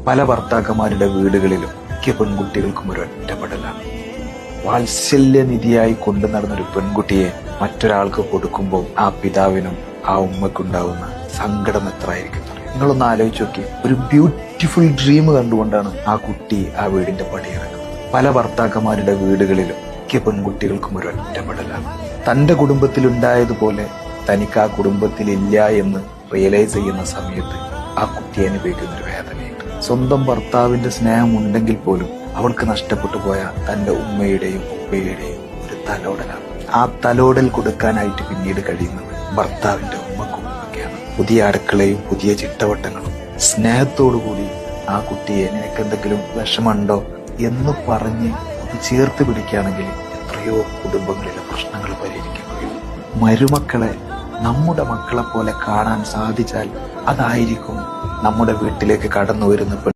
പല ഭർത്താക്കന്മാരുടെ വീടുകളിലും മിക്ക പെൺകുട്ടികൾക്കും ഒരു ഒറ്റപ്പെടലാണ്. വാത്സല്യനിധിയായി കൊണ്ടു നടന്നൊരു പെൺകുട്ടിയെ മറ്റൊരാൾക്ക് കൊടുക്കുമ്പോൾ ആ പിതാവിനും ആ ഉമ്മക്കുണ്ടാവുന്ന സങ്കടം എത്രയായിരിക്കും. നിങ്ങളൊന്ന് ആലോചിച്ച് നോക്കി. ഒരു ബ്യൂട്ടിഫുൾ ഡ്രീം കണ്ടുകൊണ്ടാണ് ആ കുട്ടി ആ വീടിന്റെ പടിയിറങ്ങുന്നത്. പല ഭർത്താക്കന്മാരുടെ വീടുകളിലും മിക്ക പെൺകുട്ടികൾക്കും ഒരു ഒറ്റപ്പെടലാണ്. തന്റെ കുടുംബത്തിലുണ്ടായതുപോലെ തനിക്ക് ആ കുടുംബത്തിലില്ല എന്ന് റിയലൈസ് ചെയ്യുന്ന സമയത്ത് ആ കുട്ടി അനുഭവിക്കുന്ന ഒരു വേദനയുണ്ട്. സ്വന്തം ഭർത്താവിന്റെ സ്നേഹം ഉണ്ടെങ്കിൽ പോലും അവൾക്ക് നഷ്ടപ്പെട്ടു പോയ തന്റെ ഉമ്മയുടെയും ഉപ്പയുടെയും ഒരു തലോടലാണ്. ആ തലോടൽ കൊടുക്കാനായിട്ട് പിന്നീട് കഴിയുന്നത് ഭർത്താവിന്റെ ഉമ്മക്കും ഒക്കെയാണ്. പുതിയ അടുക്കളയും പുതിയ ചിട്ടവട്ടങ്ങളും സ്നേഹത്തോടുകൂടി ആ കുട്ടിയെ നിനക്കെന്തെങ്കിലും വിഷമുണ്ടോ എന്ന് പറഞ്ഞ് ചേർത്ത് പിടിക്കുകയാണെങ്കിൽ എത്രയോ കുടുംബങ്ങളിലെ പ്രശ്നങ്ങൾ പരിഹരിക്കാൻ കഴിയും. മരുമക്കളെ നമ്മുടെ മക്കളെ പോലെ കാണാൻ സാധിച്ചാൽ അതായിരിക്കും നമ്മുടെ വീട്ടിലേക്ക് കടന്നു വരുന്ന